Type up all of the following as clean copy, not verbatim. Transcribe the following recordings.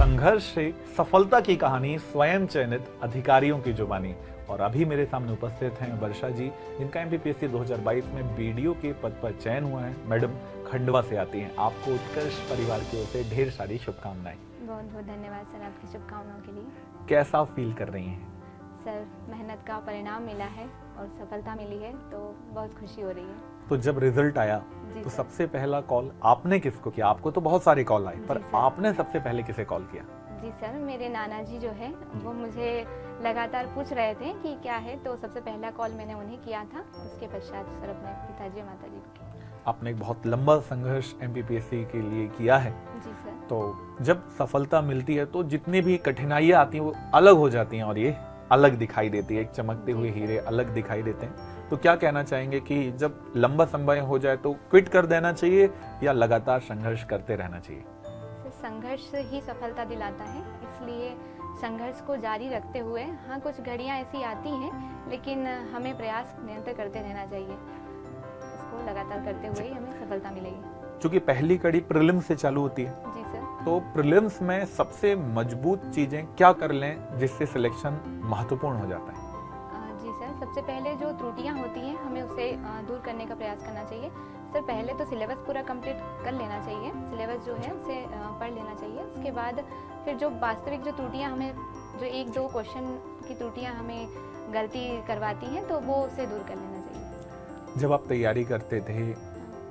संघर्ष से सफलता की कहानी स्वयं चयनित अधिकारियों की जुबानी। और अभी मेरे सामने उपस्थित हैं वर्षा जी, जिनका एमपीपीएससी 2022 में बीडीओ के पद पर चयन हुआ है। मैडम खंडवा से आती हैं। आपको उत्कर्ष परिवार की ओर से ढेर सारी शुभकामनाएं। बहुत बहुत धन्यवाद सर आपकी शुभकामनाओं के लिए। कैसा फील कर रही हैं? सर मेहनत का परिणाम मिला है और सफलता मिली है तो बहुत खुशी हो रही है। तो जब रिजल्ट आया तो सर। सबसे पहला कॉल आपने किसको किया? आपको तो बहुत सारे कॉल आए, पर सर। आपने सबसे पहले किसे कॉल किया? जी सर, मेरे नाना जी जो है वो मुझे लगातार पूछ रहे थे कि क्या है, तो सबसे पहला कॉल मैंने उन्हें किया था। उसके पश्चात सर अपने पिताजी और माताजी को किया। आपने एक बहुत लंबा संघर्ष एमपीपीएससी के लिए किया है। जी सर। तो जब सफलता मिलती है तो जितनी भी कठिनाइयां आती हैं वो अलग हो जाती हैं और ये अलग दिखाई देती है। एक चमकते हुए हीरे अलग दिखाई देते हैं। तो क्या कहना चाहेंगे कि जब लंबा समय हो जाए तो क्विट कर देना चाहिए या लगातार संघर्ष करते रहना चाहिए? संघर्ष ही सफलता दिलाता है, इसलिए संघर्ष को जारी रखते हुए, हाँ कुछ घड़ियाँ ऐसी आती हैं लेकिन हमें प्रयास निरंतर करते रहना चाहिए। इसको लगातार करते हुए ही हमें सफलता मिलेगी। क्योंकि पहली कड़ी प्रीलिम्स से चालू होती है। जी सर। तो प्रीलिम्स में सबसे मजबूत चीजें क्या कर लें जिससे सिलेक्शन महत्वपूर्ण हो जाता है? जी सर, सबसे पहले जो त्रुटियां होती हैं हमें उसे दूर करने का प्रयास करना चाहिए। सर पहले तो सिलेबस पूरा कंप्लीट कर लेना चाहिए, सिलेबस जो है उसे पढ़ लेना चाहिए। उसके बाद फिर जो वास्तविक जो त्रुटियां हमें, जो एक दो क्वेश्चन की त्रुटियां हमें गलती करवाती हैं, तो वो उसे दूर कर लेना चाहिए। जब आप तैयारी करते थे,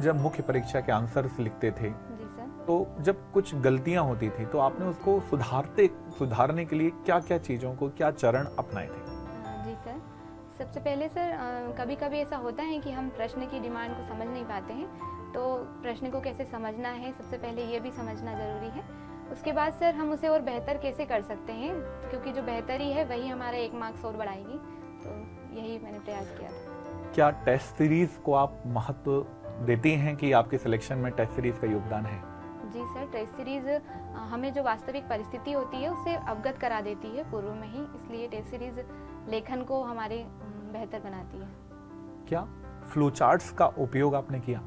जब मुख्य परीक्षा के आंसर्स लिखते थे, जी सर। तो जब कुछ गलतियां होती थी तो आपने उसको सुधारने के लिए क्या क्या चीजों को, क्या चरण अपनाए थे? जी सर, सबसे पहले सर कभी कभी ऐसा होता है कि हम प्रश्न की डिमांड को समझ नहीं पाते हैं, तो प्रश्न को कैसे समझना है सबसे पहले ये भी समझना ज़रूरी है। उसके बाद सर हम उसे और बेहतर कैसे कर सकते हैं, क्योंकि जो बेहतरी है वही हमारा 1 मार्क्स और बढ़ाएगी। तो यही मैंने प्रयास किया था। क्या टेस्ट सीरीज को आप महत्व देती हैं कि आपके सिलेक्शन में टेस्ट सीरीज का योगदान है? जी सर, टेस्ट सीरीज हमें जो वास्तविक परिस्थिति होती है उससे अवगत करा देती है पूर्व में ही, इसलिए टेस्ट सीरीज लेखन को हमारे बेहतर बनाती है। क्या फ्लो चार्ट्स का उपयोग आपने किया?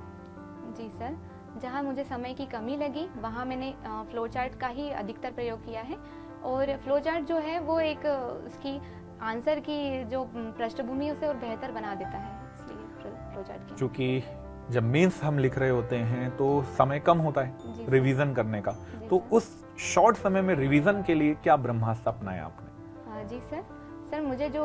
जी सर, जहाँ मुझे समय की कमी लगी वहाँ मैंने फ्लो चार्ट का ही अधिकतर प्रयोग किया है। और फ्लो चार्ट जो है वो एक उसकी आंसर की जो पृष्ठभूमि है उसे और बेहतर बना देता है, इसलिए फ्लो चार्ट की। क्योंकि जब मेंस हम लिख रहे होते हैं तो समय कम होता है रिवीजन करने का, तो उस शॉर्ट समय में रिवीजन के लिए क्या ब्रह्मास्त्र अपनाया आपने? जी सर, मुझे जो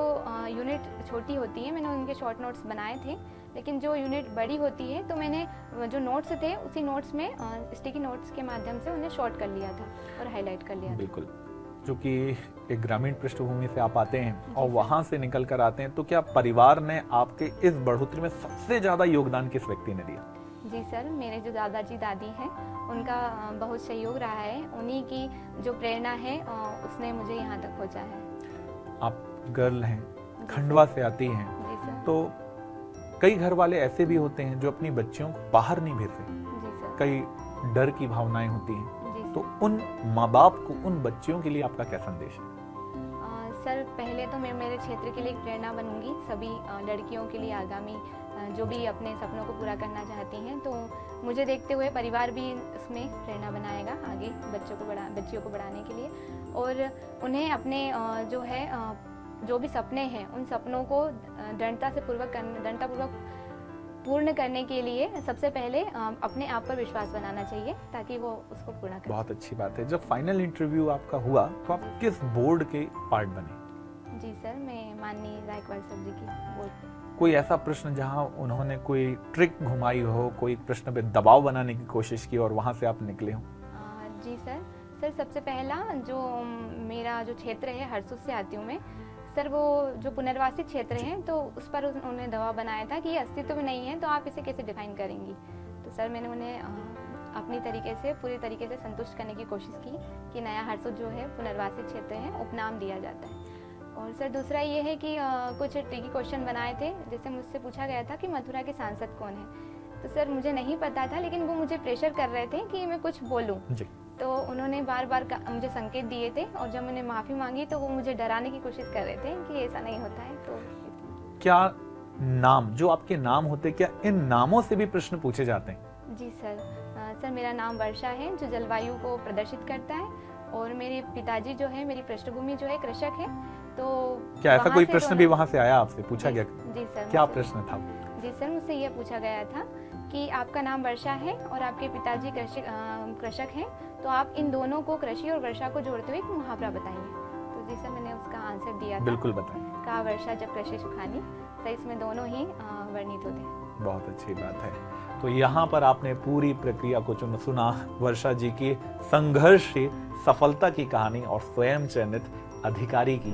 यूनिट छोटी होती है मैंने उनके शॉर्ट नोट्स बनाए थे, लेकिन जो यूनिट बड़ी होती है तो मैंने जो नोट्स थे उसी नोट्स में स्टिकी नोट्स के माध्यम से उन्हें शॉर्ट कर लिया था और हाईलाइट कर लिया। बिल्कुल, क्योंकि एक ग्रामीण पृष्ठभूमि से आप आते हैं और वहां से निकल कर आते हैं, तो क्या परिवार ने आपके इस बढ़ोतरी में सबसे ज्यादा योगदान किस व्यक्ति ने दिया? जी सर, मेरे जो दादाजी दादी हैं उनका बहुत सहयोग रहा है। उन्हीं की जो प्रेरणा है उसने मुझे यहाँ तक पहुँचा है। आप गर्ल हैं, खंडवा से आती हैं, जी सर। तो कई घर वाले ऐसे भी होते हैं जो अपनी बच्चियों को बाहर नहीं भेजते। जी सर। कई डर की भावनाएं होती हैं, जी तो उन माँ बाप को, उन बच्चियों के लिए आपका क्या संदेश है? सर पहले तो मैं मेरे क्षेत्र के लिए एक प्रेरणा बनूंगी सभी लड़कियों के लिए, आगामी जो भी अपने सपनों को पूरा करना चाहती हैं, तो मुझे देखते हुए परिवार भी इसमें प्रेरणा बनाएगा आगे बच्चियों को बढ़ाने के लिए। और उन्हें अपने जो है जो भी सपने हैं उन सपनों को दृढ़तापूर्वक पूर्ण करने के लिए सबसे पहले अपने आप पर विश्वास बनाना चाहिए ताकि वो उसको पूरा कर। बहुत अच्छी बात है। जब फाइनल इंटरव्यू आपका हुआ तो आप किस बोर्ड के पार्ट बने? जी सर, मैं माननीय गायकवाड़ सर जी की बोर्ड। कोई ऐसा प्रश्न जहां उन्होंने कोई ट्रिक घुमाई हो, कोई प्रश्न पे दबाव बनाने की कोशिश की और वहां से आप निकले हो? जी सर, सबसे पहला जो मेरा जो क्षेत्र है, हरसुद से आती हूँ मैं सर, वो जो पुनर्वासित क्षेत्र हैं तो उस पर उन्होंने दबाव बनाया था कि ये अस्तित्व में नहीं है तो आप इसे कैसे डिफाइन करेंगी। तो सर मैंने उन्हें अपनी तरीके से पूरी तरीके से संतुष्ट करने की कोशिश की कि नया हरसुद जो है पुनर्वासित क्षेत्र है, उपनाम दिया जाता है। और सर दूसरा ये है कि कुछ ट्रिकी क्वेश्चन बनाए थे, जैसे मुझसे पूछा गया था कि मथुरा के सांसद कौन है, तो सर मुझे नहीं पता था लेकिन वो मुझे प्रेशर कर रहे थे कि मैं कुछ बोलूं, तो उन्होंने बार बार मुझे संकेत दिए थे और जब मैंने माफ़ी मांगी तो वो मुझे डराने की कोशिश कर रहे थे कि ऐसा नहीं होता है। तो क्या नाम, जो आपके नाम होते, क्या इन नामों से भी प्रश्न पूछे जाते हैं? जी सर, मेरा नाम वर्षा है जो जलवायु को प्रदर्शित करता है, और मेरे पिताजी जो है, मेरी पृष्ठभूमि जो है कृषक है। तो क्या ऐसा वहाँ कोई से प्रश्न भी दोनों- वहां से आया आपसे, पूछा जी- गया? जी सर, क्या मुझसे- प्रश्न था? जी सर, मुझसे ये पूछा गया था कि आपका नाम वर्षा है और आपके पिताजी कृषक हैं, तो आप इन दोनों को, कृषि और वर्षा को जोड़ते हुए एक मुहावरा बताइए। तो जी सर, मैंने उसका आंसर दिया था। बिल्कुल बताएं। कहा वर्षा जब कृषि सुखानी। तो इसमें दोनों ही वर्णित होते हैं। बहुत अच्छी बात है। तो यहाँ पर आपने पूरी प्रक्रिया को सुना, वर्षा जी की संघर्ष से सफलता की कहानी और स्वयं चयनित अधिकारी की।